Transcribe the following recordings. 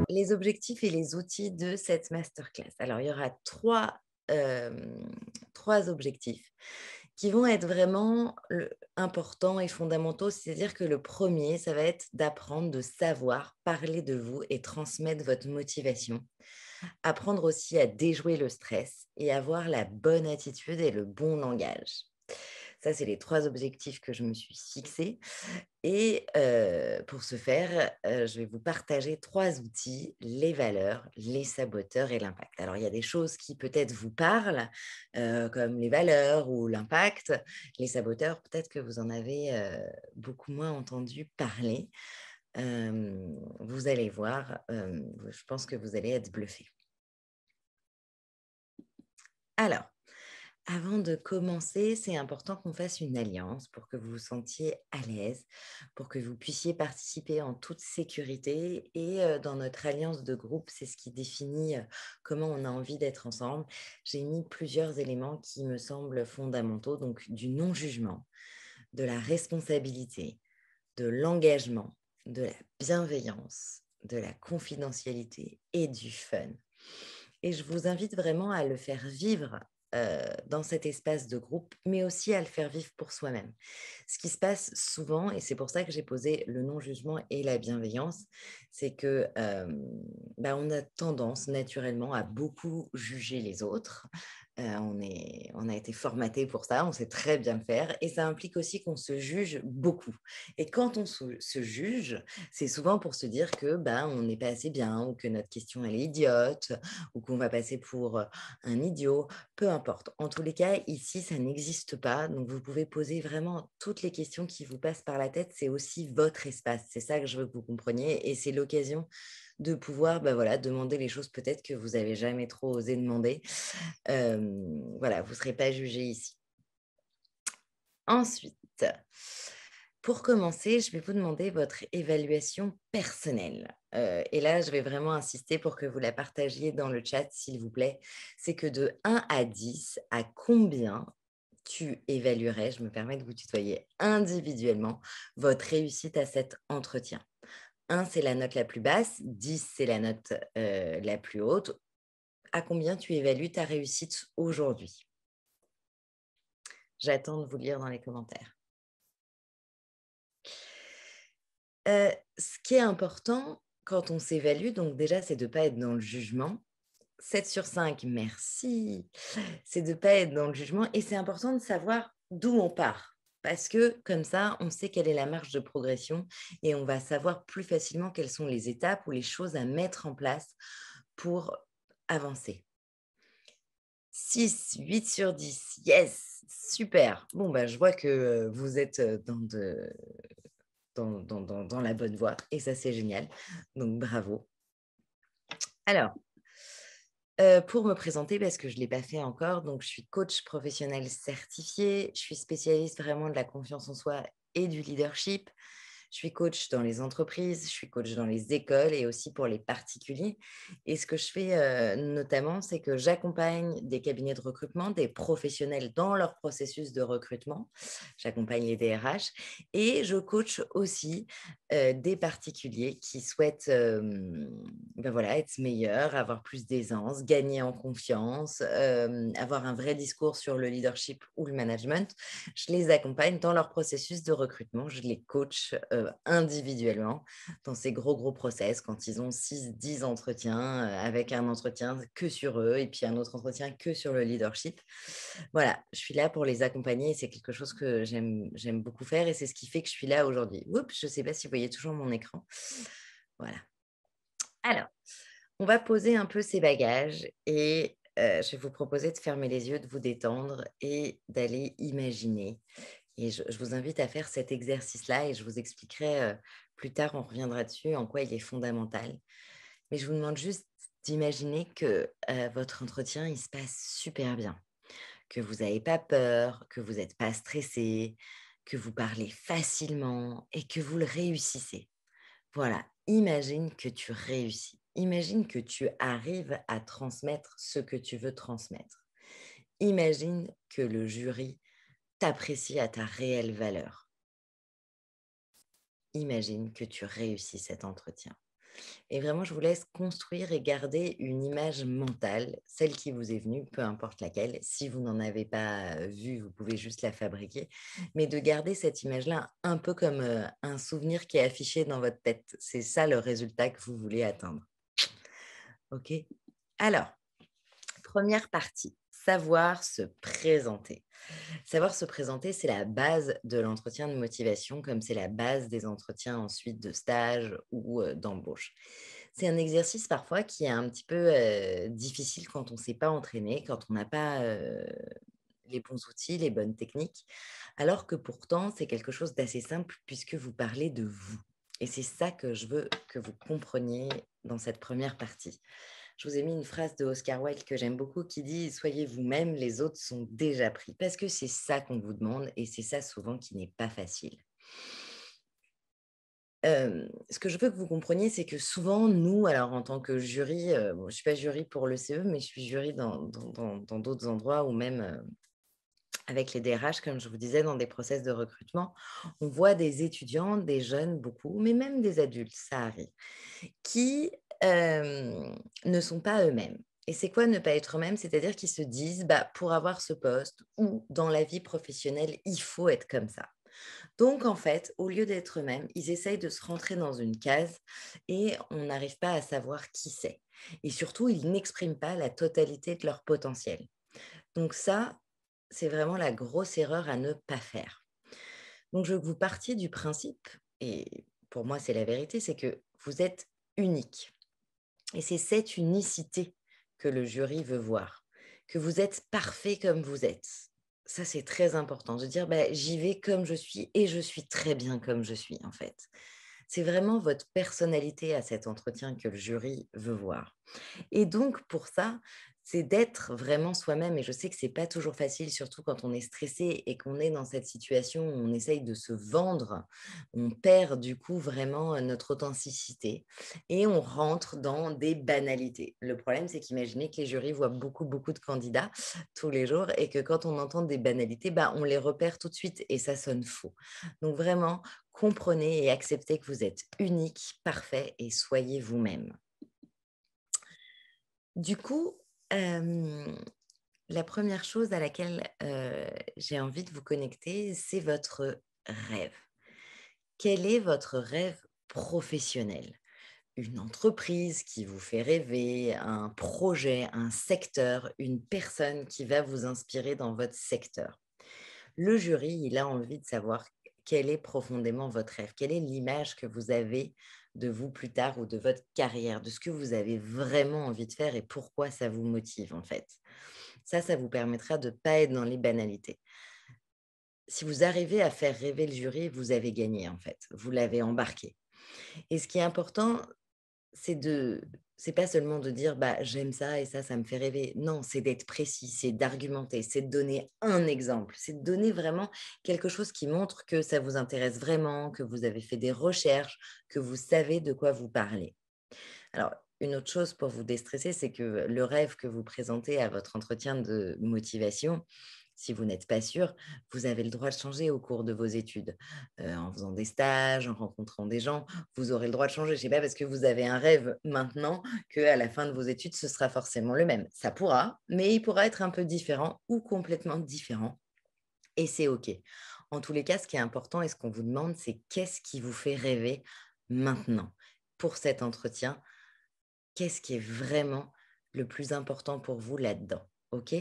les objectifs et les outils de cette masterclass. Alors, il y aura trois objectifs qui vont être vraiment importants et fondamentaux. C'est-à-dire que le premier, ça va être d'apprendre, de savoir parler de vous et transmettre votre motivation. Apprendre aussi à déjouer le stress et avoir la bonne attitude et le bon langage. Ça, c'est les 3 objectifs que je me suis fixés et pour ce faire, je vais vous partager 3 outils, les valeurs, les saboteurs et l'impact. Alors, il y a des choses qui peut-être vous parlent, comme les valeurs ou l'impact. Les saboteurs, peut-être que vous en avez, beaucoup moins entendu parler. Vous allez voir, je pense que vous allez être bluffés. Alors, avant de commencer, c'est important qu'on fasse une alliance pour que vous vous sentiez à l'aise, pour que vous puissiez participer en toute sécurité. Et dans notre alliance de groupe, c'est ce qui définit comment on a envie d'être ensemble. J'ai mis plusieurs éléments qui me semblent fondamentaux, donc du non-jugement, de la responsabilité, de l'engagement, de la bienveillance, de la confidentialité et du fun. Et je vous invite vraiment à le faire vivre, dans cet espace de groupe, mais aussi à le faire vivre pour soi-même. Ce qui se passe souvent, et c'est pour ça que j'ai posé le non-jugement et la bienveillance, c'est que, on a tendance naturellement à beaucoup juger les autres. On a été formaté pour ça, on sait très bien le faire et ça implique aussi qu'on se juge beaucoup. Et quand on se juge, c'est souvent pour se dire que, on n'est pas assez bien ou que notre question elle est idiote ou qu'on va passer pour, un idiot, peu importe. En tous les cas, ici, ça n'existe pas, donc vous pouvez poser vraiment toutes les questions qui vous passent par la tête. C'est aussi votre espace. C'est ça que je veux que vous compreniez et c'est l'occasion de pouvoir, voilà, demander les choses peut-être que vous avez jamais trop osé demander. Voilà, vous ne serez pas jugé ici. Ensuite, pour commencer, je vais vous demander votre évaluation personnelle. Et là, je vais vraiment insister pour que vous la partagiez dans le chat, s'il vous plaît. C'est que de 1 à 10, à combien tu évaluerais, je me permets de vous tutoyer individuellement, votre réussite à cet entretien? 1, c'est la note la plus basse, 10, c'est la note la plus haute. À combien tu évalues ta réussite aujourd'hui? J'attends de vous lire dans les commentaires. Ce qui est important quand on s'évalue, donc déjà, c'est de ne pas être dans le jugement. 7/5, merci. C'est de ne pas être dans le jugement et c'est important de savoir d'où on part. Parce que comme ça, on sait quelle est la marge de progression et on va savoir plus facilement quelles sont les étapes ou les choses à mettre en place pour avancer. 6, 8/10, yes, super. Bon, je vois que vous êtes dans la bonne voie et ça, c'est génial. Donc, bravo. Alors, pour me présenter, parce que je ne l'ai pas fait encore, donc je suis coach professionnel certifié. Je suis spécialiste vraiment de la confiance en soi et du leadership. Je suis coach dans les entreprises, je suis coach dans les écoles et aussi pour les particuliers. Et ce que je fais notamment, c'est que j'accompagne des cabinets de recrutement, des professionnels dans leur processus de recrutement. J'accompagne les DRH et je coach aussi des particuliers qui souhaitent voilà, être meilleurs, avoir plus d'aisance, gagner en confiance, avoir un vrai discours sur le leadership ou le management. Je les accompagne dans leur processus de recrutement. Je les coach individuellement dans ces gros process quand ils ont 6, 10 entretiens avec un entretien que sur eux et puis un autre entretien que sur le leadership. Voilà, je suis là pour les accompagner et c'est quelque chose que j'aime beaucoup faire et c'est ce qui fait que je suis là aujourd'hui. Oups, je ne sais pas si vous voyez toujours mon écran. Voilà. Alors, on va poser un peu ces bagages et je vais vous proposer de fermer les yeux, de vous détendre et d'aller imaginer. Et je vous invite à faire cet exercice-là et je vous expliquerai plus tard, on reviendra dessus, en quoi il est fondamental. Mais je vous demande juste d'imaginer que votre entretien, il se passe super bien, que vous n'avez pas peur, que vous n'êtes pas stressé, que vous parlez facilement et que vous le réussissez. Voilà, imagine que tu réussis. Imagine que tu arrives à transmettre ce que tu veux transmettre. Imagine que le jury t'apprécie à ta réelle valeur. Imagine que tu réussis cet entretien. Et vraiment, je vous laisse construire et garder une image mentale, celle qui vous est venue, peu importe laquelle. Si vous n'en avez pas vu, vous pouvez juste la fabriquer. Mais de garder cette image-là un peu comme un souvenir qui est affiché dans votre tête. C'est ça le résultat que vous voulez atteindre. OK? Alors, première partie, savoir se présenter. Savoir se présenter, c'est la base de l'entretien de motivation, comme c'est la base des entretiens ensuite de stage ou d'embauche. C'est un exercice parfois qui est un petit peu difficile quand on ne s'est pas entraîné, quand on n'a pas les bons outils, les bonnes techniques, alors que pourtant, c'est quelque chose d'assez simple puisque vous parlez de vous. Et c'est ça que je veux que vous compreniez dans cette première partie. Je vous ai mis une phrase de Oscar Wilde que j'aime beaucoup qui dit: «Soyez vous-même, les autres sont déjà pris». Parce que c'est ça qu'on vous demande et c'est ça souvent qui n'est pas facile. Ce que je veux que vous compreniez, c'est que souvent, nous, alors en tant que jury, bon, je ne suis pas jury pour le CE, mais je suis jury dans d'autres endroits ou même, avec les DRH, comme je vous disais, dans des process de recrutement. On voit des étudiants, des jeunes beaucoup, mais même des adultes, ça arrive, qui, ne sont pas eux-mêmes. Et c'est quoi ne pas être eux-mêmes? C'est-à-dire qu'ils se disent: «Bah, pour avoir ce poste ou dans la vie professionnelle, il faut être comme ça». Donc en fait, au lieu d'être eux-mêmes, ils essayent de se rentrer dans une case et on n'arrive pas à savoir qui c'est. Et surtout, ils n'expriment pas la totalité de leur potentiel. Donc ça, c'est vraiment la grosse erreur à ne pas faire. Donc je veux que vous partiez du principe, et pour moi c'est la vérité, c'est que vous êtes unique. Et c'est cette unicité que le jury veut voir, que vous êtes parfait comme vous êtes. Ça, c'est très important de dire, bah, j'y vais comme je suis et je suis très bien comme je suis, en fait. C'est vraiment votre personnalité à cet entretien que le jury veut voir. Et donc pour ça, c'est d'être vraiment soi-même et je sais que c'est pas toujours facile, surtout quand on est stressé et qu'on est dans cette situation où on essaye de se vendre. On perd du coup vraiment, notre authenticité et on rentre dans des banalités. Le problème, c'est qu'imaginez que les jurys voient beaucoup, beaucoup de candidats tous les jours et que quand on entend des banalités, bah, on les repère tout de suite et ça sonne faux. Donc vraiment, comprenez et acceptez que vous êtes unique, parfait et soyez vous-même. Du coup, la première chose à laquelle, j'ai envie de vous connecter, c'est votre rêve. Quel est votre rêve professionnel? Une entreprise qui vous fait rêver, un projet, un secteur, une personne qui va vous inspirer dans votre secteur. Le jury, il a envie de savoir quel est profondément votre rêve, quelle est l'image que vous avez de vous plus tard ou de votre carrière, de ce que vous avez vraiment envie de faire et pourquoi ça vous motive en fait. Ça vous permettra de ne pas être dans les banalités. Si vous arrivez à faire rêver le jury, vous avez gagné en fait, vous l'avez embarqué. Et ce qui est important, c'est de c'est pas seulement de dire: «Bah, j'aime ça et ça me fait rêver». Non, c'est d'être précis, c'est d'argumenter, c'est de donner un exemple, c'est de donner vraiment quelque chose qui montre que ça vous intéresse vraiment, que vous avez fait des recherches, que vous savez de quoi vous parlez. Alors, une autre chose pour vous déstresser, c'est que le rêve que vous présentez à votre entretien de motivation, si vous n'êtes pas sûr, vous avez le droit de changer au cours de vos études. En faisant des stages, en rencontrant des gens, vous aurez le droit de changer. Ce n'est pas parce que vous avez un rêve maintenant qu'à la fin de vos études, ce sera forcément le même. Ça pourra, mais il pourra être un peu différent ou complètement différent et c'est OK. En tous les cas, ce qui est important et ce qu'on vous demande, c'est qu'est-ce qui vous fait rêver maintenant pour cet entretien? Qu'est-ce qui est vraiment le plus important pour vous là-dedans? OK?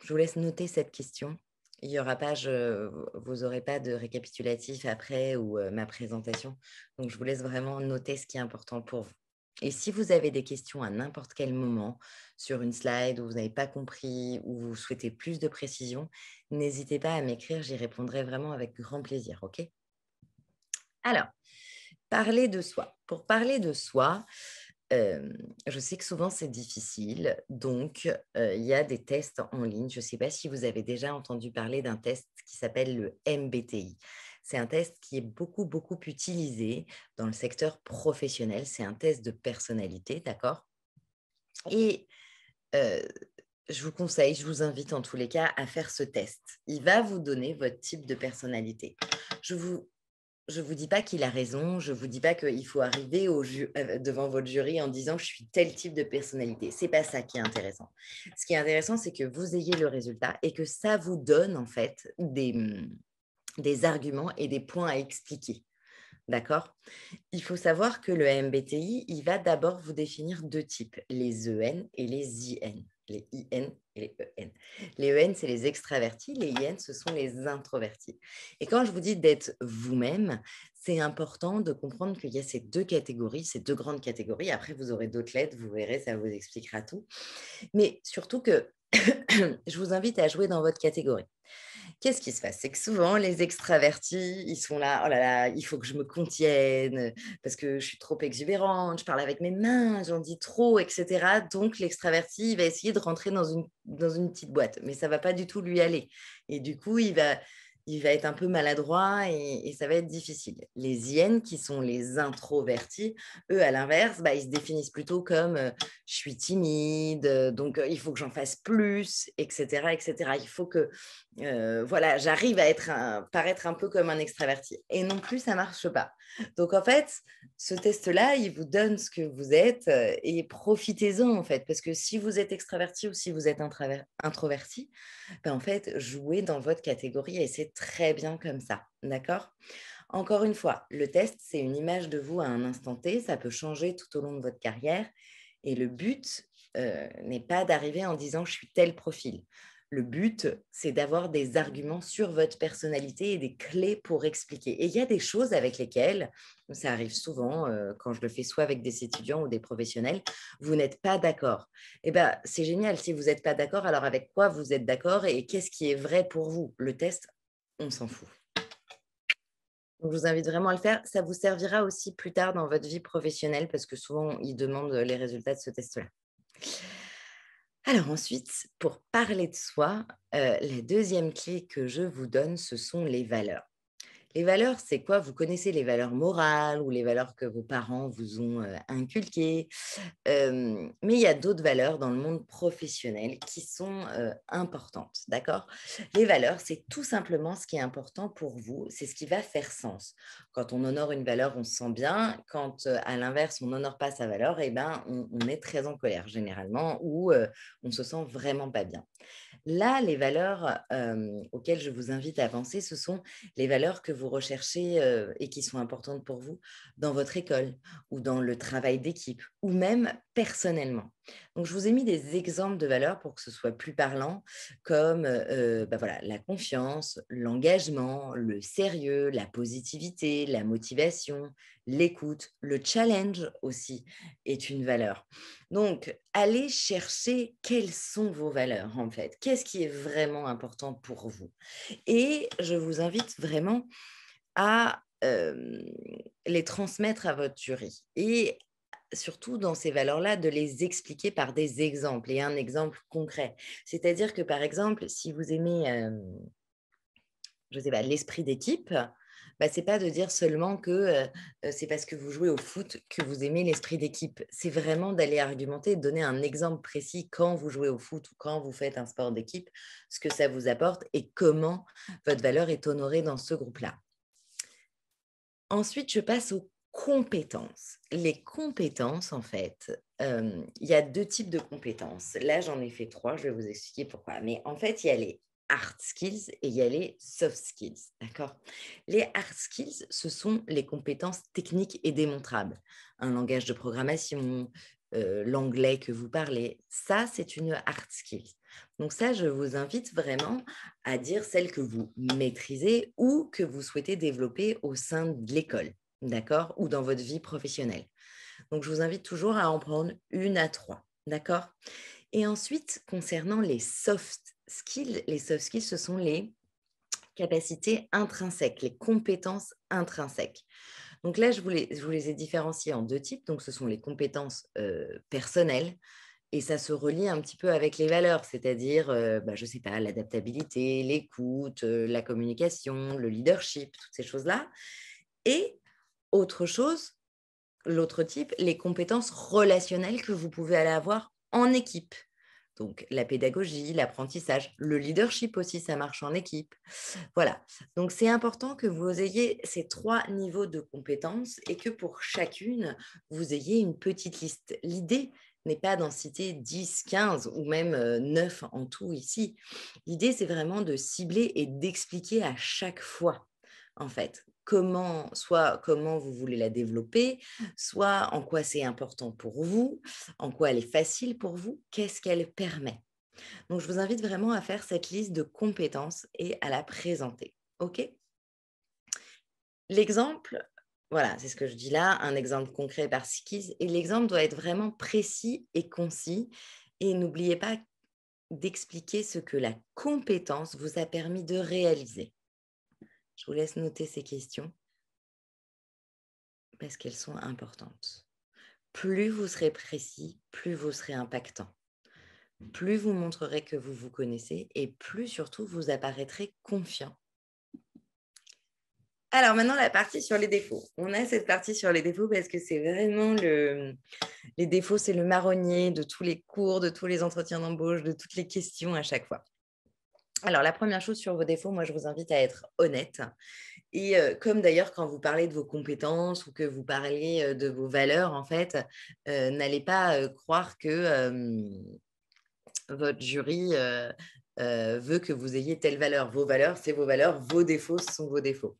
Je vous laisse noter cette question. Il y aura pas vous aurez pas de récapitulatif après ou ma présentation. Donc je vous laisse vraiment noter ce qui est important pour vous. Et si vous avez des questions à n'importe quel moment sur une slide où vous n'avez pas compris ou vous souhaitez plus de précision, n'hésitez pas à m'écrire, j'y répondrai vraiment avec grand plaisir, OK? Alors, parler de soi. Pour parler de soi, je sais que souvent c'est difficile, donc il y a des tests en ligne. Je ne sais pas si vous avez déjà entendu parler d'un test qui s'appelle le MBTI. C'est un test qui est beaucoup, beaucoup utilisé dans le secteur professionnel. C'est un test de personnalité, d'accord? Et heu, je vous conseille, je vous invite en tous les cas à faire ce test. Il va vous donner votre type de personnalité. Je vous je ne vous dis pas qu'il a raison, je ne vous dis pas qu'il faut arriver devant votre jury en disant je suis tel type de personnalité. Ce n'est pas ça qui est intéressant. Ce qui est intéressant, c'est que vous ayez le résultat et que ça vous donne en fait des arguments et des points à expliquer. D'accord? Il faut savoir que le MBTI, il va d'abord vous définir 2 types, les EN et les IN. Les IN et les EN. Les EN, c'est les extravertis, les IN, ce sont les introvertis. Et quand je vous dis d'être vous-même, c'est important de comprendre qu'il y a ces 2 catégories, ces 2 grandes catégories. Après, vous aurez d'autres lettres, vous verrez, ça vous expliquera tout. Mais surtout que je vous invite à jouer dans votre catégorie. Qu'est-ce qui se passe? C'est que souvent, les extravertis, ils sont là, oh là là, il faut que je me contienne parce que je suis trop exubérante, je parle avec mes mains, j'en dis trop, etc. Donc, l'extraverti, il va essayer de rentrer dans une petite boîte, mais ça ne va pas du tout lui aller. Et du coup, il va être un peu maladroit et ça va être difficile. Les IN, qui sont les introvertis, eux, à l'inverse, bah, ils se définissent plutôt comme je suis timide, donc il faut que j'en fasse plus, etc., etc. Il faut que voilà, j'arrive à paraître un peu comme un extraverti. Et non plus, ça ne marche pas. Donc, en fait, ce test-là, il vous donne ce que vous êtes et profitez-en, en fait. Parce que si vous êtes extraverti ou si vous êtes introverti, ben, en fait, jouez dans votre catégorie et c'est très bien comme ça. D'accord? Encore une fois, le test, c'est une image de vous à un instant T. Ça peut changer tout au long de votre carrière. Et le but n'est pas d'arriver en disant je suis tel profil. Le but, c'est d'avoir des arguments sur votre personnalité et des clés pour expliquer. Et il y a des choses avec lesquelles, ça arrive souvent quand je le fais soit avec des étudiants ou des professionnels, vous n'êtes pas d'accord. Eh bien, c'est génial. Si vous n'êtes pas d'accord, alors avec quoi vous êtes d'accord et qu'est-ce qui est vrai pour vous? Le test, on s'en fout. Donc, je vous invite vraiment à le faire. Ça vous servira aussi plus tard dans votre vie professionnelle parce que souvent, ils demandent les résultats de ce test-là. Alors ensuite, pour parler de soi, la deuxième clé que je vous donne, ce sont les valeurs. Les valeurs, c'est quoi? Vous connaissez les valeurs morales ou les valeurs que vos parents vous ont inculquées. Mais il y a d'autres valeurs dans le monde professionnel qui sont importantes, d'accord? Les valeurs, c'est tout simplement ce qui est important pour vous, c'est ce qui va faire sens. Quand on honore une valeur, on se sent bien. Quand, à l'inverse, on n'honore pas sa valeur, eh ben, on est très en colère généralement ou on se sent vraiment pas bien. Là, les valeurs auxquelles je vous invite à penser, ce sont les valeurs que vous recherchez et qui sont importantes pour vous dans votre école ou dans le travail d'équipe ou même personnellement. Donc, je vous ai mis des exemples de valeurs pour que ce soit plus parlant, comme bah voilà, la confiance, l'engagement, le sérieux, la positivité, la motivation, l'écoute, le challenge aussi est une valeur. Donc, allez chercher quelles sont vos valeurs en fait. Qu'est-ce qui est vraiment important pour vous? Et je vous invite vraiment à les transmettre à votre jury. Et surtout dans ces valeurs-là, de les expliquer par des exemples et un exemple concret. C'est-à-dire que par exemple, si vous aimez, je sais pas, l'esprit d'équipe, bah, c'est pas de dire seulement que c'est parce que vous jouez au foot que vous aimez l'esprit d'équipe. C'est vraiment d'aller argumenter, de donner un exemple précis quand vous jouez au foot ou quand vous faites un sport d'équipe, ce que ça vous apporte et comment votre valeur est honorée dans ce groupe-là. Ensuite, je passe aux compétences. Les compétences, en fait, il y a 2 types de compétences. Là, j'en ai fait 3, je vais vous expliquer pourquoi. Mais en fait, il y a les hard skills et il y a les soft skills, d'accord? Les hard skills, ce sont les compétences techniques et démontrables. Un langage de programmation, l'anglais que vous parlez, ça, c'est une hard skill. Donc ça, je vous invite vraiment à dire celles que vous maîtrisez ou que vous souhaitez développer au sein de l'école, d'accord? Ou dans votre vie professionnelle. Donc, je vous invite toujours à en prendre 1 à 3, d'accord? Et ensuite, concernant les soft skills, ce sont les capacités intrinsèques, les compétences intrinsèques. Donc là, je vous les ai différenciées en 2 types. Donc, ce sont les compétences personnelles et ça se relie un petit peu avec les valeurs, c'est-à-dire, bah, je ne sais pas, l'adaptabilité, l'écoute, la communication, le leadership, toutes ces choses-là. Et autre chose, l'autre type, les compétences relationnelles que vous pouvez aller avoir en équipe. Donc, la pédagogie, l'apprentissage, le leadership aussi, ça marche en équipe. Voilà. Donc, c'est important que vous ayez ces 3 niveaux de compétences et que pour chacune, vous ayez une petite liste. L'idée n'est pas d'en citer 10, 15 ou même 9 en tout ici. L'idée, c'est vraiment de cibler et d'expliquer à chaque fois, en fait, comment vous voulez la développer, soit en quoi c'est important pour vous, en quoi elle est facile pour vous, qu'est-ce qu'elle permet. Donc, je vous invite vraiment à faire cette liste de compétences et à la présenter. OK? L'exemple, voilà, c'est ce que je dis là, un exemple concret par skills. Et l'exemple doit être vraiment précis et concis. Et n'oubliez pas d'expliquer ce que la compétence vous a permis de réaliser. Je vous laisse noter ces questions parce qu'elles sont importantes. Plus vous serez précis, plus vous serez impactant. Plus vous montrerez que vous vous connaissez et plus surtout vous apparaîtrez confiant. Alors maintenant, la partie sur les défauts. On a cette partie sur les défauts parce que c'est vraiment les défauts, c'est le marronnier de tous les cours, de tous les entretiens d'embauche, de toutes les questions à chaque fois. Alors, la première chose sur vos défauts, moi, je vous invite à être honnête. Et comme d'ailleurs, quand vous parlez de vos compétences ou que vous parlez de vos valeurs, en fait, n'allez pas croire que votre jury veut que vous ayez telle valeur. Vos valeurs, c'est vos valeurs. Vos défauts, ce sont vos défauts.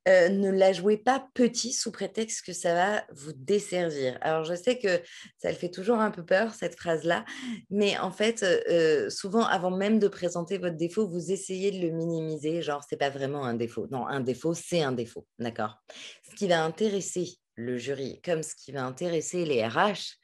Ne la jouez pas petit sous prétexte que ça va vous desservir. Alors, je sais que ça le fait toujours un peu peur, cette phrase-là, mais en fait, souvent, avant même de présenter votre défaut, vous essayez de le minimiser, genre, c'est pas vraiment un défaut. Non, un défaut, c'est un défaut, d'accord? Ce qui va intéresser le jury, comme ce qui va intéresser les RH,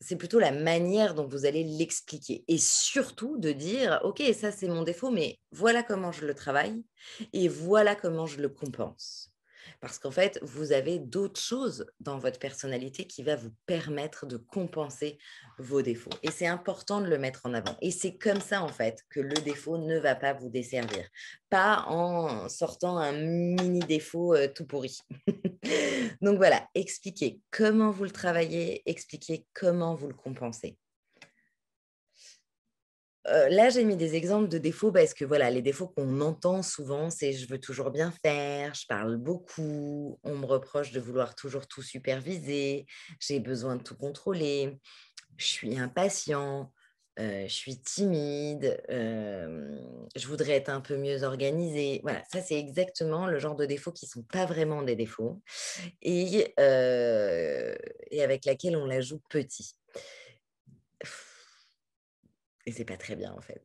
c'est plutôt la manière dont vous allez l'expliquer et surtout de dire: «OK, ça, c'est mon défaut, mais voilà comment je le travaille et voilà comment je le compense». Parce qu'en fait, vous avez d'autres choses dans votre personnalité qui va vous permettre de compenser vos défauts et c'est important de le mettre en avant et c'est comme ça, en fait, que le défaut ne va pas vous desservir. Pas en sortant un mini défaut, tout pourri. Donc voilà, expliquez comment vous le travaillez, expliquez comment vous le compensez. Là, j'ai mis des exemples de défauts parce que voilà, les défauts qu'on entend souvent, c'est: «Je veux toujours bien faire, je parle beaucoup, on me reproche de vouloir toujours tout superviser, j'ai besoin de tout contrôler, je suis impatient, je suis timide, je voudrais être un peu mieux organisé». Voilà, ça, c'est exactement le genre de défauts qui sont pas vraiment des défauts et avec laquelle on la joue petit et c'est pas très bien, en fait.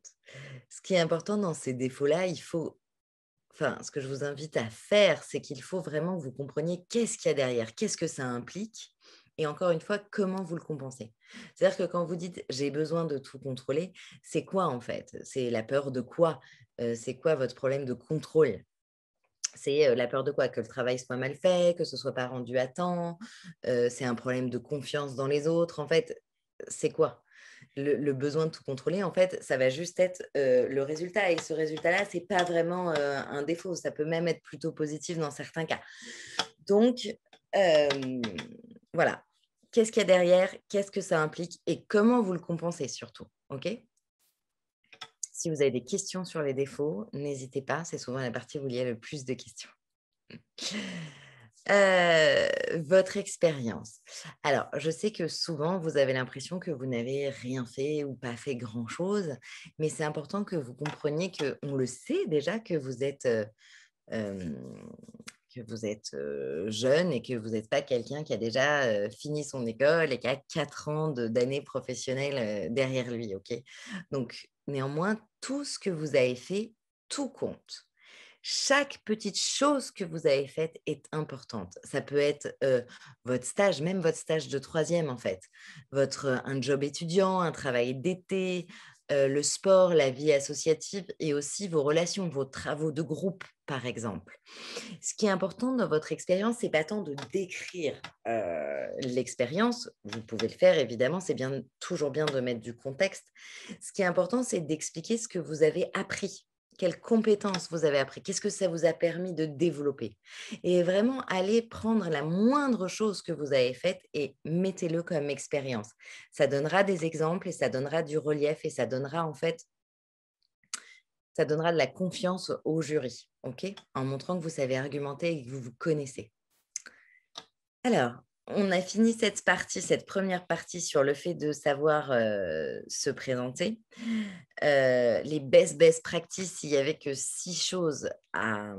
Ce qui est important dans ces défauts-là, ce que je vous invite à faire, c'est qu'il faut vraiment que vous compreniez qu'est-ce qu'il y a derrière, qu'est-ce que ça implique et encore une fois, comment vous le compensez. C'est-à-dire que quand vous dites: «J'ai besoin de tout contrôler», c'est quoi, en fait? C'est la peur de quoi? C'est quoi votre problème de contrôle? C'est, la peur de quoi? Que le travail soit mal fait, que ce soit pas rendu à temps, c'est un problème de confiance dans les autres. En fait, c'est quoi? Le besoin de tout contrôler, en fait, ça va juste être, le résultat et ce résultat-là, c'est pas vraiment, un défaut. Ça peut même être plutôt positif dans certains cas. Donc, hem, voilà. Qu'est-ce qu'il y a derrière? Qu'est-ce que ça implique? Et comment vous le compensez surtout, OK? Si vous avez des questions sur les défauts, n'hésitez pas, c'est souvent la partie où il y a le plus de questions. Votre expérience. Alors, je sais que souvent, vous avez l'impression que vous n'avez rien fait ou pas fait grand-chose, mais c'est important que vous compreniez qu'on le sait déjà hem, jeune et que vous n'êtes pas quelqu'un qui a déjà, fini son école et qui a 4 ans d'années professionnelles, derrière lui, OK? Donc néanmoins, tout ce que vous avez fait, tout compte. Chaque petite chose que vous avez faite est importante. Ça peut être, votre stage, même votre stage de troisième en fait, un job étudiant, un travail d'été, le sport, la vie associative et aussi vos relations, vos travaux de groupe, par exemple. Ce qui est important dans votre expérience, c'est pas tant de décrire, l'expérience, vous pouvez le faire évidemment, c'est bien toujours bien de mettre du contexte. Ce qui est important, c'est d'expliquer ce que vous avez appris Quelles compétences vous avez appris? Qu'est-ce que ça vous a permis de développer? Et vraiment, allez prendre la moindre chose que vous avez faite et mettez-le comme expérience. Ça donnera des exemples et ça donnera du relief et ça donnera en fait, ça donnera de la confiance au jury, OK? En montrant que vous savez argumenter et que vous vous connaissez. Alors, on a fini cette partie, cette première partie sur le fait de savoir, se présenter. Les best practices, s'il y avait que 6 choses à,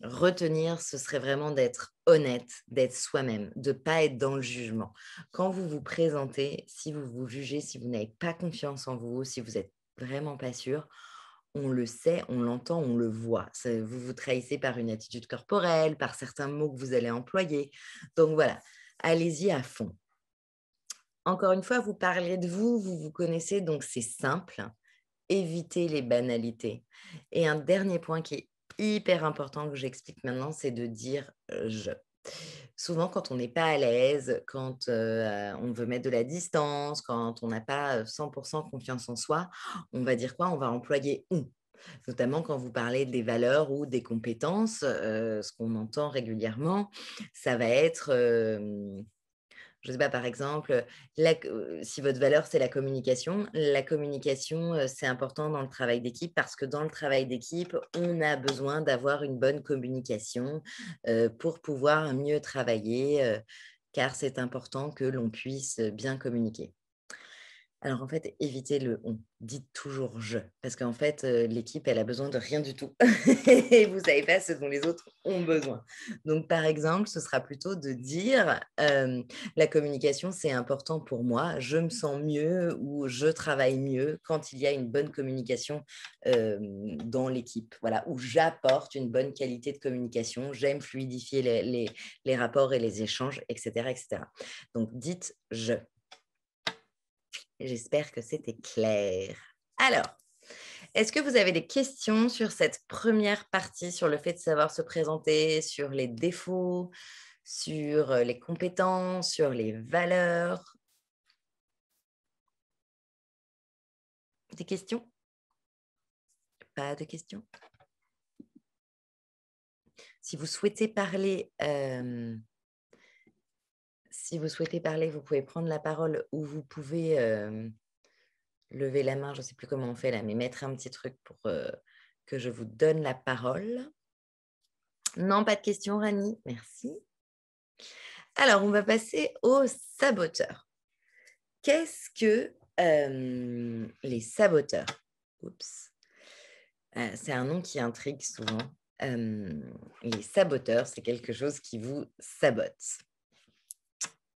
retenir, ce serait vraiment d'être honnête, d'être soi-même, de pas être dans le jugement. Quand vous vous présentez, si vous vous jugez, si vous n'avez pas confiance en vous, si vous êtes vraiment pas sûr, on le sait, on l'entend, on le voit. C'est vous vous trahissez par une attitude corporelle, par certains mots que vous allez employer. Donc voilà, allez-y à fond. Encore une fois, vous parlez de vous, vous vous connaissez, donc c'est simple. Évitez les banalités. Et un dernier point qui est hyper important que j'explique maintenant, c'est de dire je. Souvent, quand on n'est pas à l'aise, quand on veut mettre de la distance, quand on n'a pas 100% confiance en soi, on va dire quoi? On va employer on. Notamment quand vous parlez des valeurs ou des compétences, ce qu'on entend régulièrement, ça va être je ne sais pas, par exemple, si votre valeur, c'est la communication, c'est important dans le travail d'équipe parce que dans le travail d'équipe, on a besoin d'avoir une bonne communication, pour pouvoir mieux travailler, car c'est important que l'on puisse bien communiquer. Alors en fait, évitez le «on». Dites toujours «je» parce qu'en fait, l'équipe, elle a besoin de rien du tout et vous savez pas ce dont les autres ont besoin. Donc par exemple, ce sera plutôt de dire, «La communication, c'est important pour moi. Je me sens mieux ou je travaille mieux quand il y a une bonne communication, dans l'équipe». Voilà, ou «J'apporte une bonne qualité de communication. J'aime fluidifier les rapports et les échanges» et cetera et cetera. Donc dites «je». J'espère que c'était clair. Alors, est-ce que vous avez des questions sur cette première partie, sur le fait de savoir se présenter, sur les défauts, sur les compétences, sur les valeurs? Des questions? Pas de questions? Si vous souhaitez parler, si vous souhaitez parler, vous pouvez prendre la parole ou vous pouvez lever la main. Je ne sais plus comment on fait là, mais mettre un petit truc pour que je vous donne la parole. Non, pas de questions, Rani. Merci. Alors, on va passer aux saboteurs. Qu'est-ce que les saboteurs? Oups. C'est un nom qui intrigue souvent. Les saboteurs, c'est quelque chose qui vous sabote.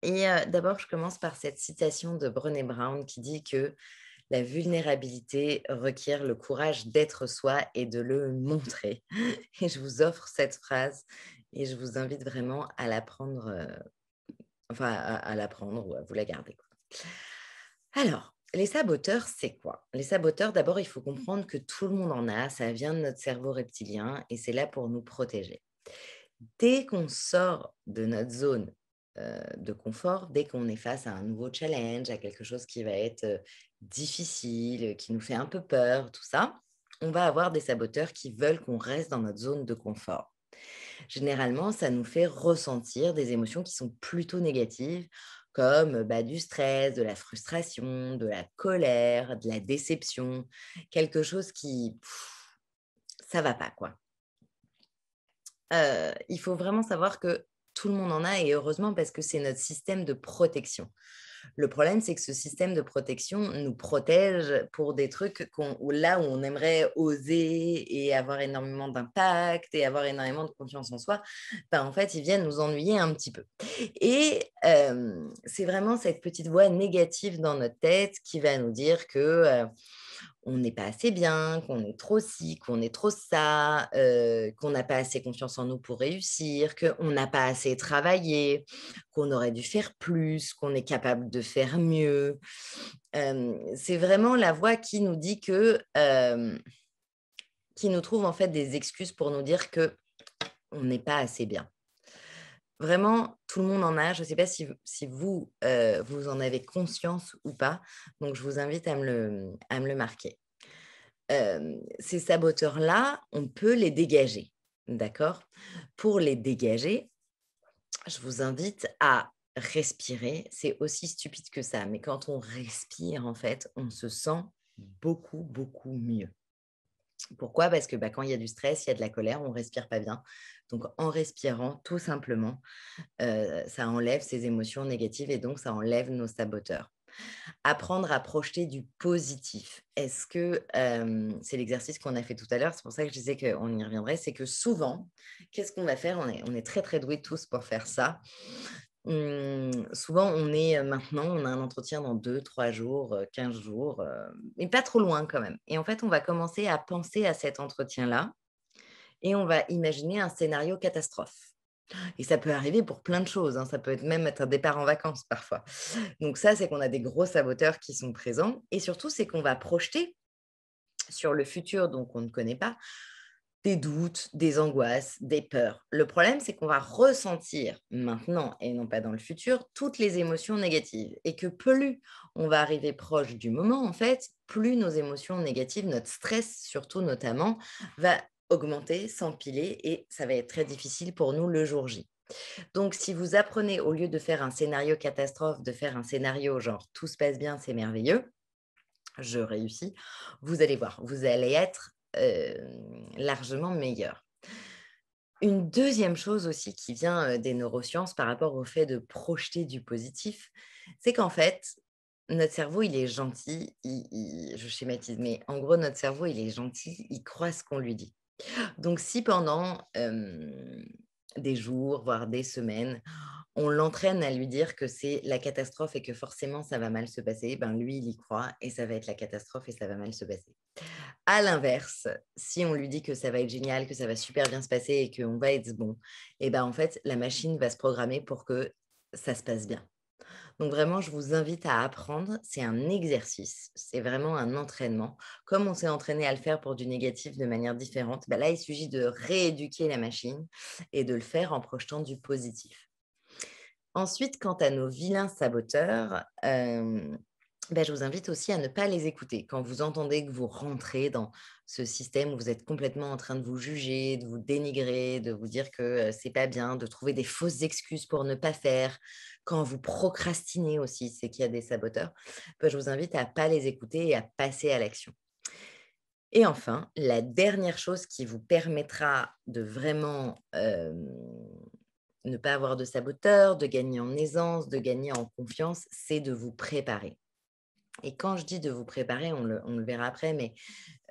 Et d'abord, je commence par cette citation de Brené Brown qui dit que la vulnérabilité requiert le courage d'être soi et de le montrer. Et je vous offre cette phrase et je vous invite vraiment à la prendre, enfin à la prendre ou à vous la garder, quoi. Alors, les saboteurs, c'est quoi? Les saboteurs, d'abord, il faut comprendre que tout le monde en a, ça vient de notre cerveau reptilien et c'est là pour nous protéger. Dès qu'on sort de notre zone, de confort, dès qu'on est face à un nouveau challenge, à quelque chose qui va être, difficile, qui nous fait un peu peur, tout ça, on va avoir des saboteurs qui veulent qu'on reste dans notre zone de confort. Généralement, ça nous fait ressentir des émotions qui sont plutôt négatives, comme bah, du stress, de la frustration, de la colère, de la déception, quelque chose qui, ça va pas, quoi. Il faut vraiment savoir que tout le monde en a et heureusement parce que c'est notre système de protection. Le problème, c'est que ce système de protection nous protège pour des trucs où on aimerait oser et avoir énormément d'impact et avoir énormément de confiance en soi, ben, en fait, ils viennent nous ennuyer un petit peu. Et c'est vraiment cette petite voix négative dans notre tête qui va nous dire que, on n'est pas assez bien, qu'on est trop ci, qu'on est trop ça, qu'on n'a pas assez confiance en nous pour réussir, qu'on n'a pas assez travaillé, qu'on aurait dû faire plus, qu'on est capable de faire mieux. C'est vraiment la voix qui nous dit que, qui nous trouve en fait des excuses pour nous dire que on n'est pas assez bien. Vraiment, tout le monde en a. Je ne sais pas si vous, vous en avez conscience ou pas. Donc, je vous invite à me le marquer. ces saboteurs-là, on peut les dégager, d'accord? Pour les dégager, je vous invite à respirer. C'est aussi stupide que ça, mais quand on respire, en fait, on se sent beaucoup, beaucoup mieux. Pourquoi? Parce que quand il y a du stress, il y a de la colère, on ne respire pas bien. Donc, en respirant, tout simplement, ça enlève ces émotions négatives et donc ça enlève nos saboteurs. Apprendre à projeter du positif. Est-ce que c'est l'exercice qu'on a fait tout à l'heure, c'est pour ça que je disais qu'on y reviendrait, c'est que souvent, qu'est-ce qu'on va faire? On est très, très doués tous pour faire ça. Souvent, maintenant, on a un entretien dans 2, 3 jours, 15 jours, mais pas trop loin quand même. Et en fait, on va commencer à penser à cet entretien-là et on va imaginer un scénario catastrophe. Et ça peut arriver pour plein de choses, hein. Ça peut même être un départ en vacances parfois. Donc ça, c'est qu'on a des gros saboteurs qui sont présents et surtout, c'est qu'on va projeter sur le futur, donc on ne connaît pas, des doutes, des angoisses, des peurs. Le problème, c'est qu'on va ressentir maintenant et non pas dans le futur toutes les émotions négatives et que plus on va arriver proche du moment, en fait, plus nos émotions négatives, notre stress surtout notamment, va augmenter, s'empiler et ça va être très difficile pour nous le jour J. Donc, si vous apprenez, au lieu de faire un scénario catastrophe, de faire un scénario genre tout se passe bien, c'est merveilleux, je réussis, vous allez voir, vous allez être largement meilleur. Une deuxième chose aussi qui vient des neurosciences par rapport au fait de projeter du positif, c'est qu'en fait, notre cerveau, il est gentil, je schématise, mais en gros, notre cerveau, il est gentil, il croit ce qu'on lui dit. Donc, si pendant des jours, voire des semaines, on l'entraîne à lui dire que c'est la catastrophe et que forcément ça va mal se passer, lui, il y croit et ça va être la catastrophe et ça va mal se passer. À l'inverse, si on lui dit que ça va être génial, que ça va super bien se passer et qu'on va être bon, en fait, la machine va se programmer pour que ça se passe bien. Donc vraiment, je vous invite à apprendre. C'est un exercice, c'est vraiment un entraînement. Comme on s'est entraîné à le faire pour du négatif de manière différente, là, il suffit de rééduquer la machine et de le faire en projetant du positif. Ensuite, quant à nos vilains saboteurs, je vous invite aussi à ne pas les écouter. Quand vous entendez que vous rentrez dans ce système où vous êtes complètement en train de vous juger, de vous dénigrer, de vous dire que c'est pas bien, de trouver des fausses excuses pour ne pas faire, quand vous procrastinez aussi, c'est qu'il y a des saboteurs, je vous invite à ne pas les écouter et à passer à l'action. Et enfin, la dernière chose qui vous permettra de vraiment ne pas avoir de saboteur, de gagner en aisance, de gagner en confiance, c'est de vous préparer. Et quand je dis de vous préparer, on le verra après, mais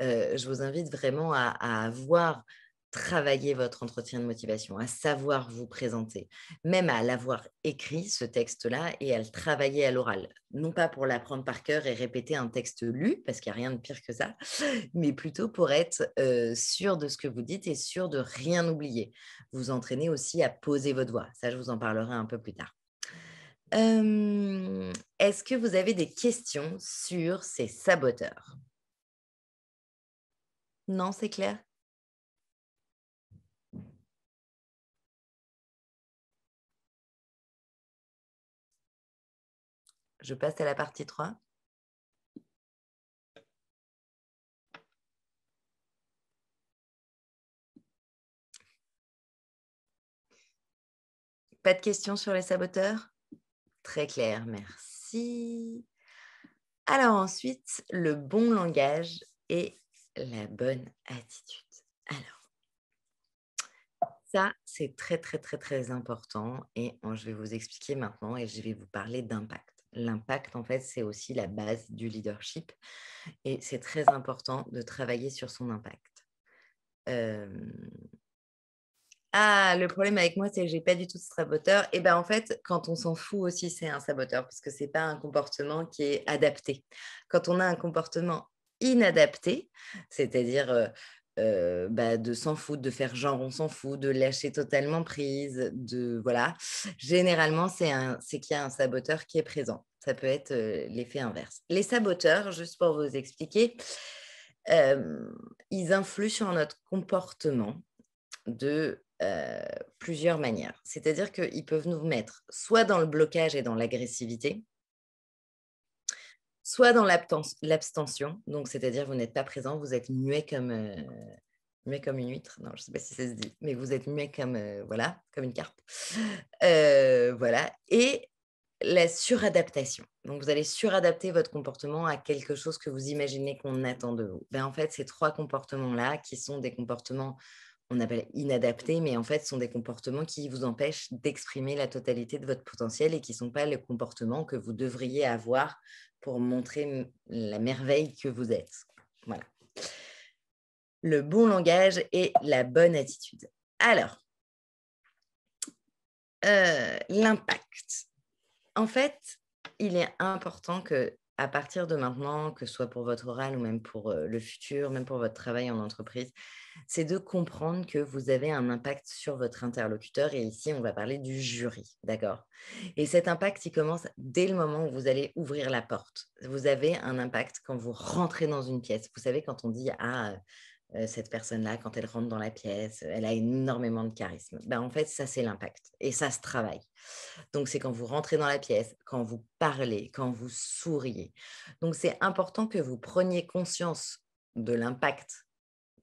je vous invite vraiment à avoir travaillé votre entretien de motivation, à savoir vous présenter, même à l'avoir écrit, ce texte-là, et à le travailler à l'oral. Non pas pour l'apprendre par cœur et répéter un texte lu, parce qu'il n'y a rien de pire que ça, mais plutôt pour être sûr de ce que vous dites et sûr de rien oublier. Vous entraînez aussi à poser votre voix. Ça, je vous en parlerai un peu plus tard. Est-ce que vous avez des questions sur ces saboteurs? Non, c'est clair? Je passe à la partie 3. Pas de questions sur les saboteurs? Très clair, merci. Alors ensuite, le bon langage et la bonne attitude. Alors, ça, c'est très, très, très, très important et je vais vous expliquer maintenant et je vais vous parler d'impact. L'impact, en fait, c'est aussi la base du leadership et c'est très important de travailler sur son impact. Le problème avec moi, c'est que j'ai pas du tout de saboteur. Et en fait, quand on s'en fout aussi, c'est un saboteur parce que c'est pas un comportement qui est adapté. Quand on a un comportement inadapté, c'est-à-dire de s'en foutre, de faire genre on s'en fout, de lâcher totalement prise, de voilà. Généralement, c'est qu'il y a un saboteur qui est présent. Ça peut être l'effet inverse. Les saboteurs, juste pour vous expliquer, ils influent sur notre comportement de plusieurs manières. C'est-à-dire qu'ils peuvent nous mettre soit dans le blocage et dans l'agressivité, soit dans l'abstention, donc c'est-à-dire vous n'êtes pas présent, vous êtes muet comme une huître. Non, je ne sais pas si ça se dit, mais vous êtes muet comme, voilà, comme une carpe. Voilà. Et la suradaptation. Donc, vous allez suradapter votre comportement à quelque chose que vous imaginez qu'on attend de vous. En fait, ces 3 comportements-là, qui sont des comportements, on appelle inadaptés, mais en fait, sont des comportements qui vous empêchent d'exprimer la totalité de votre potentiel et qui ne sont pas les comportements que vous devriez avoir pour montrer la merveille que vous êtes. Voilà. Le bon langage et la bonne attitude. Alors, l'impact. En fait, il est important que, à partir de maintenant, que ce soit pour votre oral ou même pour le futur, même pour votre travail en entreprise, c'est de comprendre que vous avez un impact sur votre interlocuteur. Et ici, on va parler du jury, d'accord? Et cet impact, il commence dès le moment où vous allez ouvrir la porte. Vous avez un impact quand vous rentrez dans une pièce. Vous savez, quand on dit « Ah, cette personne-là, quand elle rentre dans la pièce, elle a énormément de charisme. » En fait, ça, c'est l'impact. Et ça se travaille. Donc, c'est quand vous rentrez dans la pièce, quand vous parlez, quand vous souriez. Donc, c'est important que vous preniez conscience de l'impact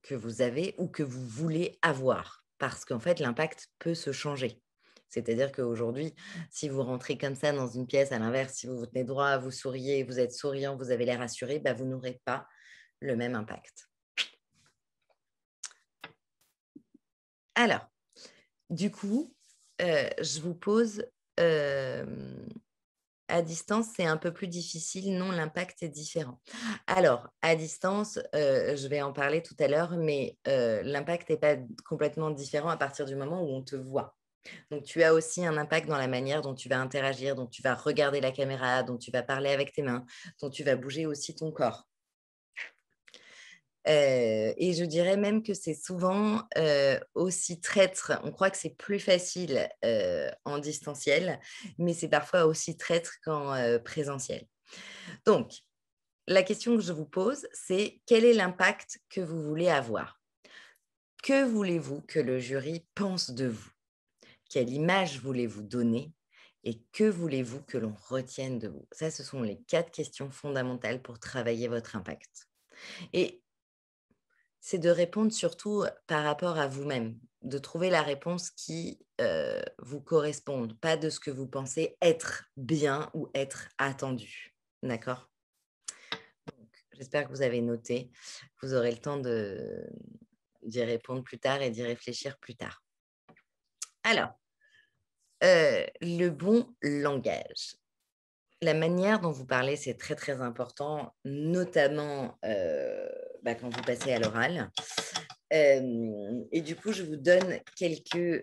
que vous avez ou que vous voulez avoir. Parce qu'en fait, l'impact peut se changer. C'est-à-dire qu'aujourd'hui, si vous rentrez comme ça dans une pièce, à l'inverse, si vous vous tenez droit, vous souriez, vous êtes souriant, vous avez l'air assuré, vous n'aurez pas le même impact. Alors, du coup, je vous pose à distance, c'est un peu plus difficile. Non, l'impact est différent. Alors, à distance, je vais en parler tout à l'heure, mais l'impact n'est pas complètement différent à partir du moment où on te voit. Donc, tu as aussi un impact dans la manière dont tu vas interagir, dont tu vas regarder la caméra, dont tu vas parler avec tes mains, dont tu vas bouger aussi ton corps. Et je dirais même que c'est souvent aussi traître. On croit que c'est plus facile en distanciel, mais c'est parfois aussi traître qu'en présentiel. Donc, la question que je vous pose, c'est quel est l'impact que vous voulez avoir? Que voulez-vous que le jury pense de vous? Quelle image voulez-vous donner? Et que voulez-vous que l'on retienne de vous? Ça, ce sont les 4 questions fondamentales pour travailler votre impact. Et c'est de répondre surtout par rapport à vous-même, de trouver la réponse qui vous corresponde, pas de ce que vous pensez être bien ou être attendu. D'accord? Donc, j'espère que vous avez noté. Vous aurez le temps d'y répondre plus tard et d'y réfléchir plus tard. Alors, le bon langage. La manière dont vous parlez, c'est très, très important, notamment quand vous passez à l'oral. Et du coup, je vous donne quelques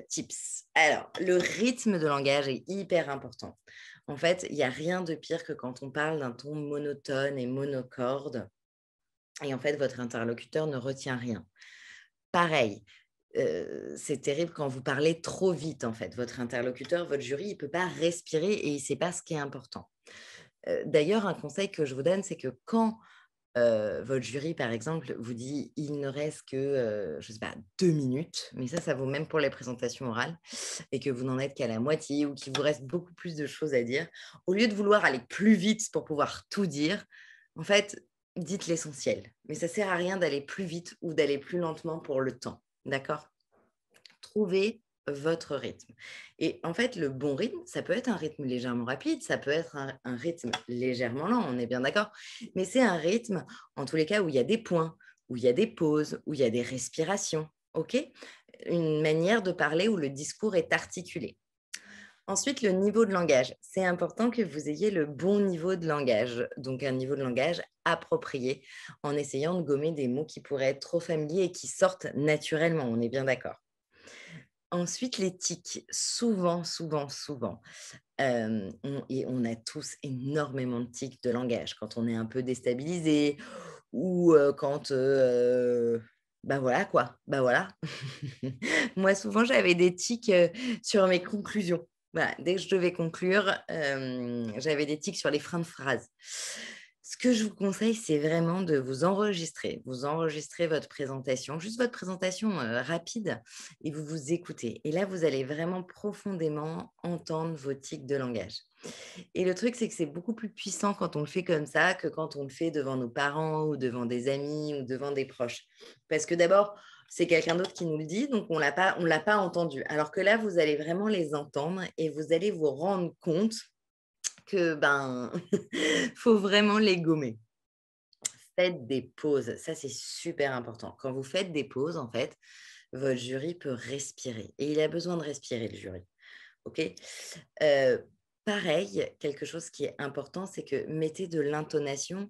tips. Alors, le rythme de langage est hyper important. En fait, il n'y a rien de pire que quand on parle d'un ton monotone et monocorde. Et en fait, votre interlocuteur ne retient rien. Pareil, c'est terrible quand vous parlez trop vite, en fait. Votre interlocuteur, votre jury, il ne peut pas respirer et il ne sait pas ce qui est important. D'ailleurs, un conseil que je vous donne, c'est que quand votre jury, par exemple, vous dit il ne reste que, je ne sais pas, 2 minutes, mais ça vaut même pour les présentations orales, et que vous n'en êtes qu'à la moitié ou qu'il vous reste beaucoup plus de choses à dire, au lieu de vouloir aller plus vite pour pouvoir tout dire, en fait, dites l'essentiel. Mais ça ne sert à rien d'aller plus vite ou d'aller plus lentement pour le temps. D'accord? Trouvez votre rythme. Et en fait, le bon rythme, ça peut être un rythme légèrement rapide, ça peut être un rythme légèrement lent, on est bien d'accord. Mais c'est un rythme, en tous les cas, où il y a des points, où il y a des pauses, où il y a des respirations. OK? Une manière de parler où le discours est articulé. Ensuite, le niveau de langage. C'est important que vous ayez le bon niveau de langage, donc un niveau de langage approprié, en essayant de gommer des mots qui pourraient être trop familiers et qui sortent naturellement, on est bien d'accord. Ensuite, les tics. Souvent, on a tous énormément de tics de langage quand on est un peu déstabilisé ou quand, voilà quoi, voilà. Moi, souvent, j'avais des tics, sur mes conclusions. Voilà, dès que je devais conclure, j'avais des tics sur les fins de phrase. Ce que je vous conseille, c'est vraiment de vous enregistrer. Vous enregistrez votre présentation, juste votre présentation rapide, et vous vous écoutez. Et là, vous allez vraiment profondément entendre vos tics de langage. Et le truc, c'est que c'est beaucoup plus puissant quand on le fait comme ça que quand on le fait devant nos parents ou devant des amis ou devant des proches. Parce que d'abord, c'est quelqu'un d'autre qui nous le dit, donc on l'a pas entendu. Alors que là, vous allez vraiment les entendre et vous allez vous rendre compte que faut vraiment les gommer. Faites des pauses, ça c'est super important. Quand vous faites des pauses, en fait, votre jury peut respirer et il a besoin de respirer, le jury. OK? Pareil, quelque chose qui est important, c'est que mettez de l'intonation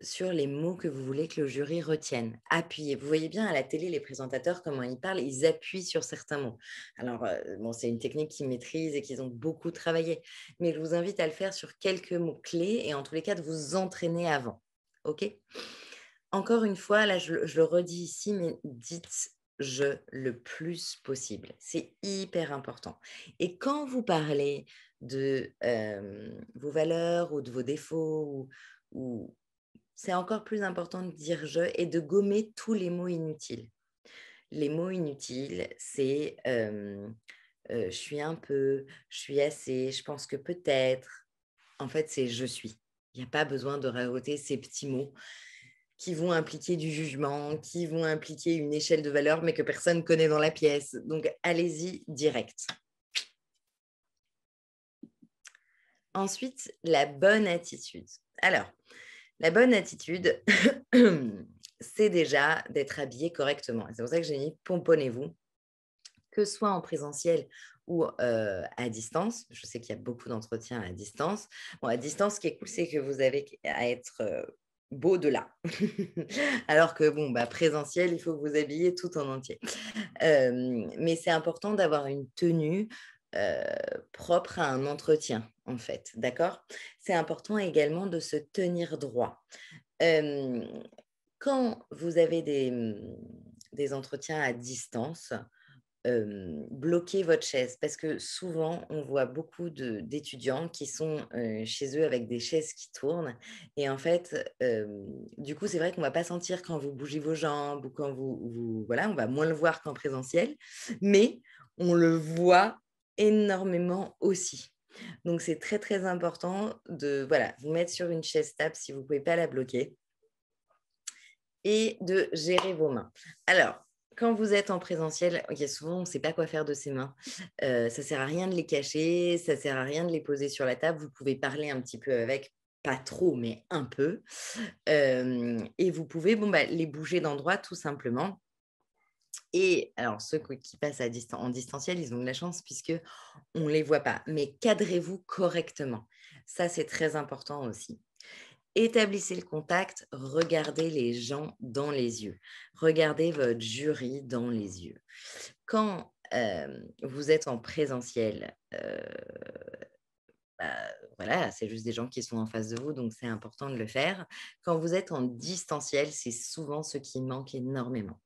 sur les mots que vous voulez que le jury retienne. Appuyez. Vous voyez bien à la télé, les présentateurs, comment ils parlent, ils appuient sur certains mots. Alors, bon, c'est une technique qu'ils maîtrisent et qu'ils ont beaucoup travaillé. Mais je vous invite à le faire sur quelques mots clés et en tous les cas, de vous entraîner avant. OK? Encore une fois, là, je le redis ici, mais dites je le plus possible. C'est hyper important. Et quand vous parlez de vos valeurs ou de vos défauts, ou c'est encore plus important de dire je et de gommer tous les mots inutiles. Les mots inutiles, c'est je suis un peu, je suis assez, je pense que peut-être. En fait, c'est je suis. Il n'y a pas besoin de rajouter ces petits mots qui vont impliquer du jugement, qui vont impliquer une échelle de valeur, mais que personne connaît dans la pièce. Donc, allez-y direct. Ensuite, la bonne attitude. Alors, la bonne attitude, c'est déjà d'être habillé correctement. C'est pour ça que j'ai mis pomponnez-vous, que ce soit en présentiel ou à distance. Je sais qu'il y a beaucoup d'entretiens à distance. Bon, à distance, ce qui est cool, c'est que vous avez à être beau de là. Alors que, bon, présentiel, il faut que vous habiller tout en entier. Mais c'est important d'avoir une tenue propre à un entretien, en fait. D'accord? C'est important également de se tenir droit. Euh, Quand vous avez des entretiens à distance, bloquez votre chaise parce que souvent, on voit beaucoup d'étudiants qui sont chez eux avec des chaises qui tournent. Et en fait, du coup, c'est vrai qu'on ne va pas sentir quand vous bougez vos jambes ou quand voilà, on va moins le voir qu'en présentiel, mais on le voit énormément aussi. Donc, c'est très, très important de voilà, vous mettre sur une chaise stable si vous ne pouvez pas la bloquer et de gérer vos mains. Alors, quand vous êtes en présentiel, ok, souvent, on ne sait pas quoi faire de ses mains. Ça ne sert à rien de les cacher, ça ne sert à rien de les poser sur la table. Vous pouvez parler un petit peu avec, pas trop, mais un peu. Et vous pouvez les bouger d'endroit tout simplement. Et alors, ceux qui passent en distanciel, ils ont de la chance puisque on ne les voit pas. Mais cadrez-vous correctement. Ça, c'est très important aussi. Établissez le contact, regardez les gens dans les yeux. Regardez votre jury dans les yeux. Quand vous êtes en présentiel, voilà, c'est juste des gens qui sont en face de vous, donc c'est important de le faire. Quand vous êtes en distanciel, c'est souvent ce qui manque énormément.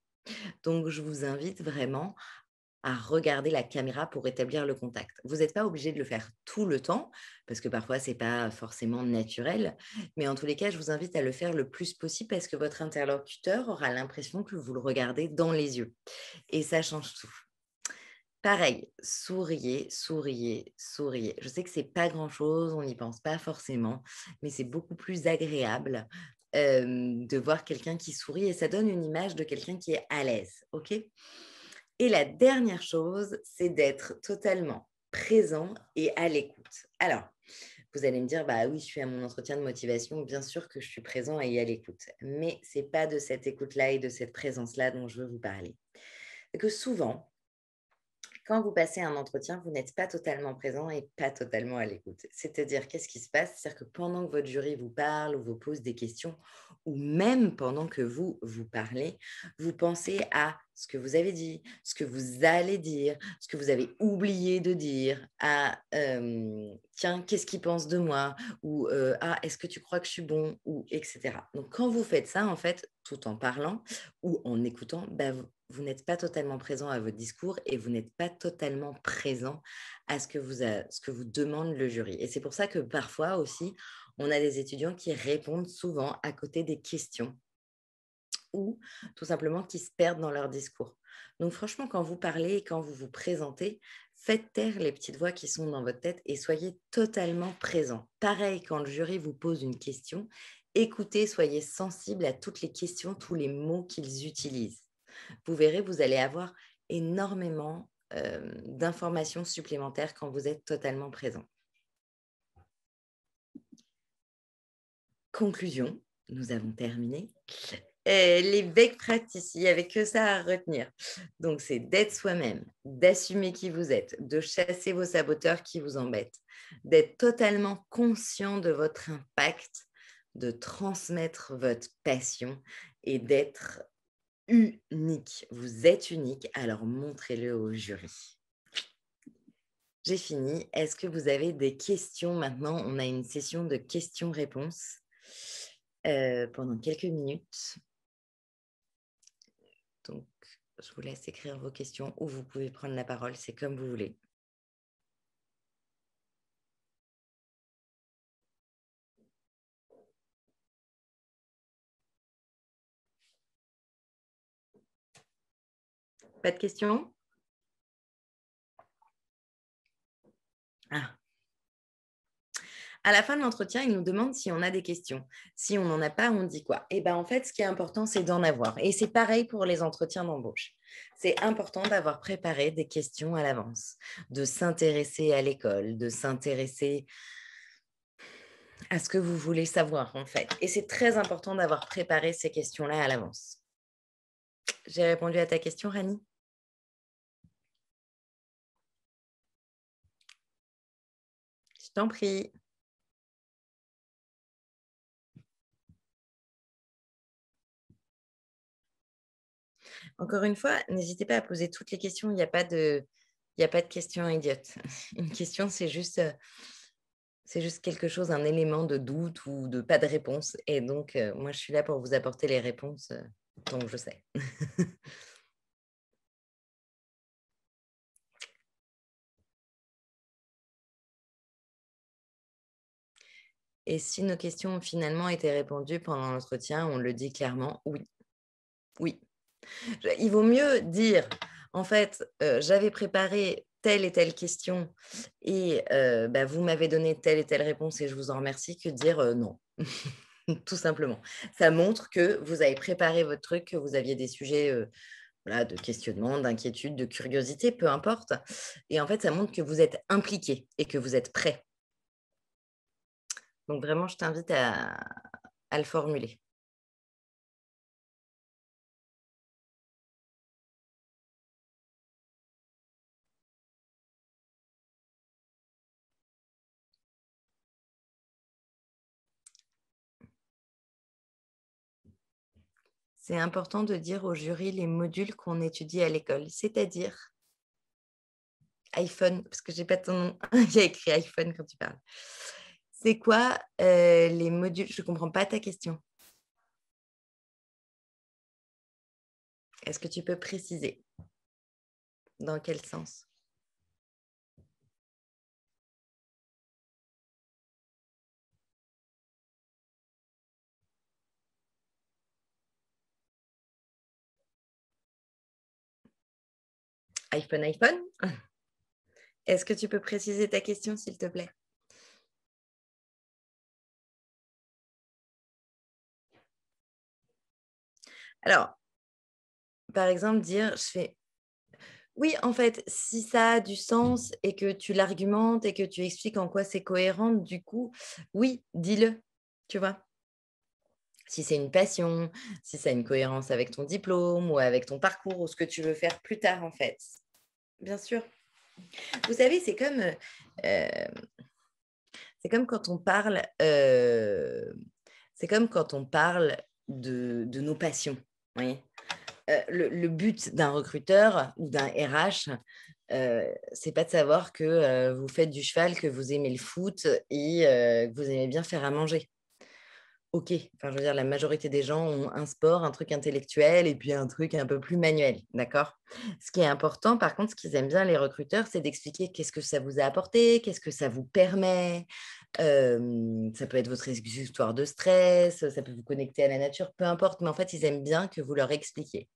Donc, je vous invite vraiment à regarder la caméra pour établir le contact. Vous n'êtes pas obligé de le faire tout le temps, parce que parfois, ce n'est pas forcément naturel. Mais en tous les cas, je vous invite à le faire le plus possible parce que votre interlocuteur aura l'impression que vous le regardez dans les yeux. Et ça change tout. Pareil, souriez, souriez, souriez. Je sais que ce n'est pas grand-chose, on n'y pense pas forcément, mais c'est beaucoup plus agréable de voir quelqu'un qui sourit et ça donne une image de quelqu'un qui est à l'aise. OK ? Et la dernière chose, c'est d'être totalement présent et à l'écoute. Alors, vous allez me dire, bah oui, je suis à mon entretien de motivation, bien sûr que je suis présent et à l'écoute. Mais ce n'est pas de cette écoute-là et de cette présence-là dont je veux vous parler. C'est que souvent, quand vous passez un entretien, vous n'êtes pas totalement présent et pas totalement à l'écoute. C'est-à-dire, qu'est-ce qui se passe? C'est-à-dire que pendant que votre jury vous parle ou vous pose des questions, ou même pendant que vous parlez, vous pensez à ce que vous avez dit, ce que vous allez dire, ce que vous avez oublié de dire, à tiens, qu'est-ce qu'il pense de moi, ou ah, est-ce que tu crois que je suis bon, ou etc. Donc, quand vous faites ça, en fait, tout en parlant ou en écoutant, vous n'êtes pas totalement présent à votre discours et vous n'êtes pas totalement présent à ce que vous demande le jury. Et c'est pour ça que parfois aussi, on a des étudiants qui répondent souvent à côté des questions ou tout simplement qui se perdent dans leur discours. Donc franchement, quand vous parlez et quand vous vous présentez, faites taire les petites voix qui sont dans votre tête et soyez totalement présent. Pareil, quand le jury vous pose une question, écoutez, soyez sensible à toutes les questions, tous les mots qu'ils utilisent. Vous verrez, vous allez avoir énormément d'informations supplémentaires quand vous êtes totalement présent. Conclusion, nous avons terminé. Les best practices, il n'y avait que ça à retenir. Donc, c'est d'être soi-même, d'assumer qui vous êtes, de chasser vos saboteurs qui vous embêtent, d'être totalement conscient de votre impact, de transmettre votre passion et d'être unique. Vous êtes unique, alors montrez-le au jury. J'ai fini. Est-ce que vous avez des questions maintenant? On a une session de questions-réponses pendant quelques minutes. Donc, je vous laisse écrire vos questions ou vous pouvez prendre la parole, c'est comme vous voulez. Pas de questions? Ah. À la fin de l'entretien, il nous demande si on a des questions. Si on n'en a pas, on dit quoi? Eh bien, en fait, ce qui est important, c'est d'en avoir. Et c'est pareil pour les entretiens d'embauche. C'est important d'avoir préparé des questions à l'avance, de s'intéresser à l'école, de s'intéresser à ce que vous voulez savoir, en fait. Et c'est très important d'avoir préparé ces questions-là à l'avance. J'ai répondu à ta question, Rani? Je t'en prie. Encore une fois, n'hésitez pas à poser toutes les questions. Il n'y a pas de questions idiotes. Une question, c'est juste quelque chose, un élément de doute ou de pas de réponse. Et donc, moi, je suis là pour vous apporter les réponses tant que je sais. Et si nos questions ont finalement été répondues pendant l'entretien, on le dit clairement, oui. Oui. Il vaut mieux dire, en fait, j'avais préparé telle et telle question et vous m'avez donné telle et telle réponse et je vous en remercie, que de dire non, tout simplement. Ça montre que vous avez préparé votre truc, que vous aviez des sujets de questionnement, d'inquiétude, de curiosité, peu importe. Et en fait, ça montre que vous êtes impliqué et que vous êtes prêt. Donc vraiment, je t'invite à le formuler. C'est important de dire au jury les modules qu'on étudie à l'école, c'est-à-dire iPhone, parce que j'ai pas ton nom, il y a écrit iPhone quand tu parles. C'est quoi les modules? Je ne comprends pas ta question. Est-ce que tu peux préciser? Dans quel sens? iPhone? Est-ce que tu peux préciser ta question, s'il te plaît? Alors, par exemple, dire, je fais oui, en fait, si ça a du sens et que tu l'argumentes et que tu expliques en quoi c'est cohérent, du coup, oui, dis-le, tu vois? Si c'est une passion, si ça a une cohérence avec ton diplôme ou avec ton parcours ou ce que tu veux faire plus tard, en fait. Bien sûr. Vous savez, c'est comme quand on parle, c'est comme quand on parle de nos passions, vous voyez? Le but d'un recruteur ou d'un RH, c'est pas de savoir que, vous faites du cheval, que vous aimez le foot et que vous aimez bien faire à manger. OK. Enfin, je veux dire, la majorité des gens ont un sport, un truc intellectuel et puis un truc un peu plus manuel, d'accord? Ce qui est important, par contre, ce qu'ils aiment bien les recruteurs, c'est d'expliquer qu'est-ce que ça vous a apporté, qu'est-ce que ça vous permet. Ça peut être votre exutoire de stress, ça peut vous connecter à la nature, peu importe, mais en fait, ils aiment bien que vous leur expliquiez.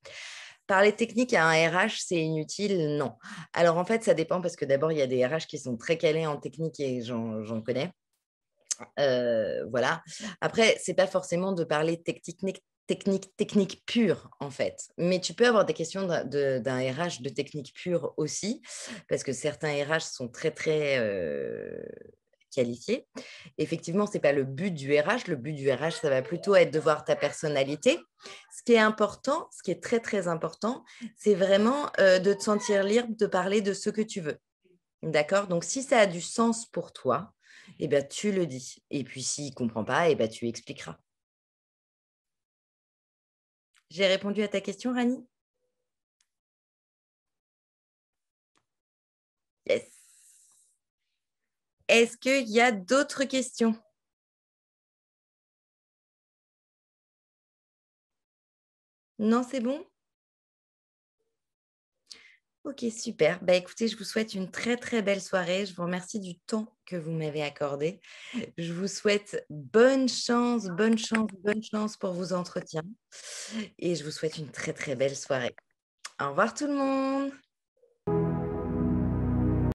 Parler technique à un RH, c'est inutile? Non. Alors en fait, ça dépend parce que d'abord, il y a des RH qui sont très calés en technique et j'en connais. Voilà. Après, c'est pas forcément de parler technique pure, en fait. Mais tu peux avoir des questions d'un RH de technique pure aussi, parce que certains RH sont très, très qualifiés. Effectivement, c'est pas le but du RH. Le but du RH, ça va plutôt être de voir ta personnalité. Ce qui est important, ce qui est très, très important, c'est vraiment de te sentir libre de parler de ce que tu veux. D'accord? Donc, si ça a du sens pour toi, eh ben, tu le dis. Et puis, s'il ne comprend pas, eh ben, tu expliqueras. J'ai répondu à ta question, Rani? Yes. Est-ce qu'il y a d'autres questions? Non, c'est bon? Ok, super. Bah, écoutez, je vous souhaite une très, très belle soirée. Je vous remercie du temps que vous m'avez accordé. Je vous souhaite bonne chance, bonne chance, bonne chance pour vos entretiens. Et je vous souhaite une très, très belle soirée. Au revoir tout le monde.